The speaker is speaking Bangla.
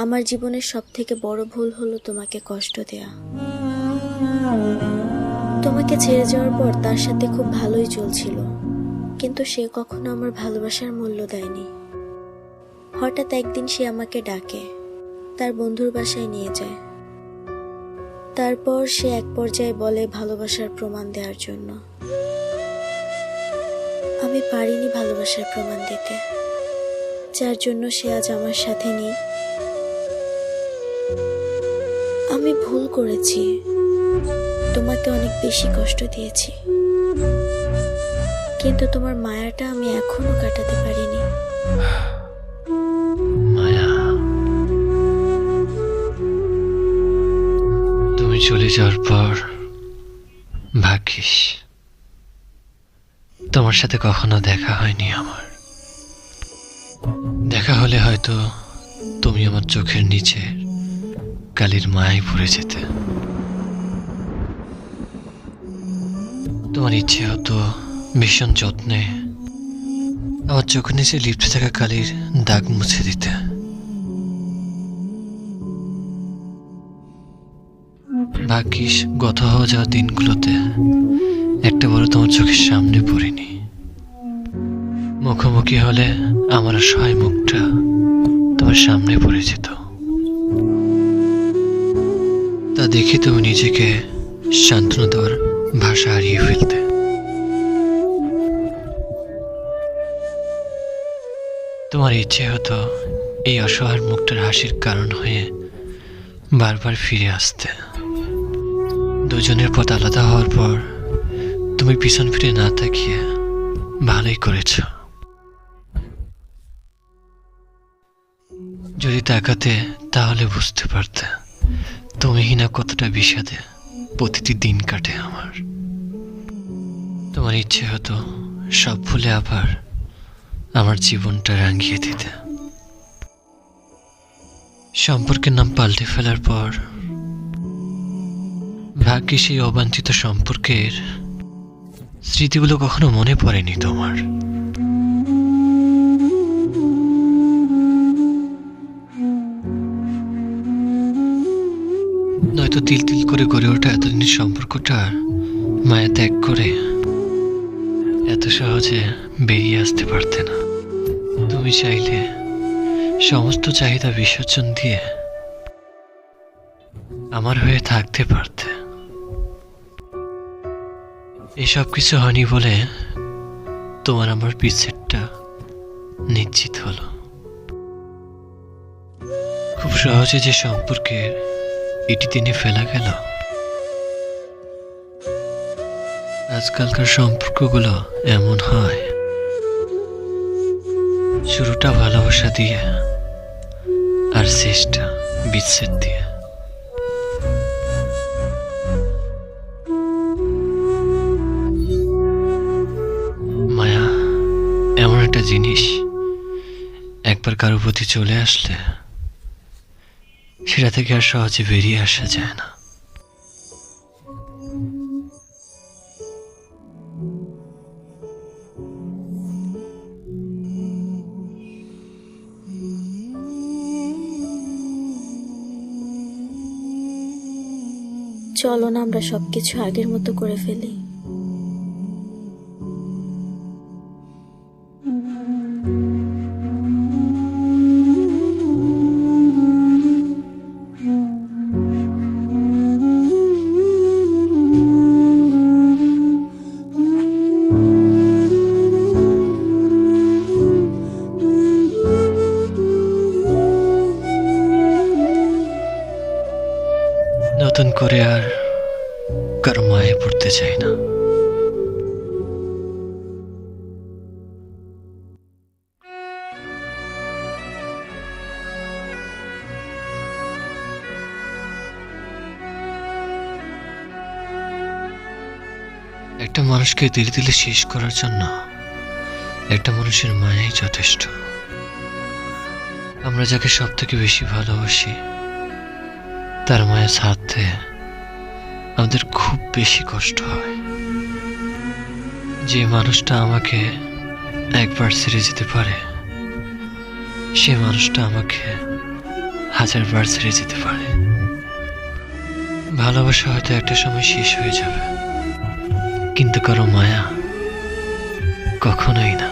আমার জীবনের সবথেকে বড় ভুল হলো তোমাকে কষ্ট দেয়া। তোমাকে ছেড়ে যাওয়ার পর তার সাথে খুব ভালোই চলছিল, কিন্তু সে কখনো আমার ভালোবাসার মূল্য দেয়নি। হঠাৎ একদিন সে আমাকে ডাকে, তার বন্ধুর বাসায় নিয়ে যায়। তারপর সে এক পর্যায়ে বলে ভালোবাসার প্রমাণ দেওয়ার জন্য। আমি পারিনি ভালোবাসার প্রমাণ দিতে, যার জন্য সে আজ আমার সাথে নেই। আমি ভুল করেছি, তোমাকে অনেক বেশি কষ্ট দিয়েছি, কিন্তু তোমার মায়াটা আমি এখনো কাটাতে পারিনি। মায়া, তুমি চলে যাওয়ার পর ভাগ্যিস তোমার সাথে কখনো দেখা হয়নি আমার। দেখা হলে হয়তো তুমি আমার চোখের নিচে কালির মায়ায় পড়ে যেতে। তোমার ইচ্ছে হতো ভীষণ যত্নে আমার চোখের নিচে লিপ্ত থাকা কালির দাগ মুছে দিতে। ভাগ্যিস গত হয়ে যাওয়া দিনগুলোতে একটা বড় তোমার চোখের সামনে পড়িনি। মুখোমুখি হলে আমার অসহায় মুখটা তোমার সামনে পড়ে যেত। তা দেখে তুমি নিজেকে সান্ত্বনা দেওয়ার ভাষা হারিয়ে ফেলতে। তোমার ইচ্ছে হতো এই অসহায় মুখটার হাসির কারণ হয়ে বারবার ফিরে আসতে। দুজনের পথ আলাদা হওয়ার পর তুমি পিছন ফিরে না তাকিয়ে ভালোই করেছ। যদি তাকাতে তাহলে বুঝতে পারতে তুমিহীনা কতটা বিষাদে প্রতিটি দিন কাটে আমার। তোমার ইচ্ছে হতো সব ভুলে আবার আমার জীবনটা রাঙিয়ে দিতে। সম্পর্কের নাম পাল্টে ফেলার পর ভাগ্যে সেই অবাঞ্ছিত সম্পর্কের স্মৃতিগুলো কখনো মনে পড়েনি তোমার। নয়তো তিল তিল করে গড়ে ওঠা এতদিনের সম্পর্কটা মায়া ত্যাগ করে এত সহজে বেরিয়ে আসতে পারতে না। তুমি চাইলে সমস্ত চাহিদা বিসর্জন দিয়ে আমার হয়ে থাকতে পারতে। এসব কিছু হয়নি বলে তোমার আমার বিচ্ছেদটা নিশ্চিত হলো। খুব সহজে যে সম্পর্কের ইতি টেনে ফেলা গেল। আজকালকার সম্পর্কগুলো এমন হয়, শুরুটা ভালোবাসা দিয়ে আর শেষটা বিচ্ছেদ দিয়ে। মায়া এমন একটা জিনিস, একবার কারো প্রতি চলে আসলে সেটা থেকে আর সহজে বেরিয়ে আসা যায় না। চলো না আমরা সবকিছু আগের মতো করে ফেলি। নতুন করে আর কারো মায়ে পড়তে চাই না। একটা মানুষকে ধীরে ধীরে শেষ করার জন্য একটা মানুষের মায়াই যথেষ্ট। আমরা যাকে সব থেকে বেশি ভালোবাসি তার মায়া ছাড়তে আমাদের খুব বেশি কষ্ট হয়। যে মানুষটা আমাকে একবার ছেড়ে যেতে পারে সে মানুষটা আমাকে 1000বার ছেড়ে যেতে পারে। ভালোবাসা হয়তো একটা সময় শেষ হয়ে যাবে, কিন্তু কারো মায়া কখনোই না।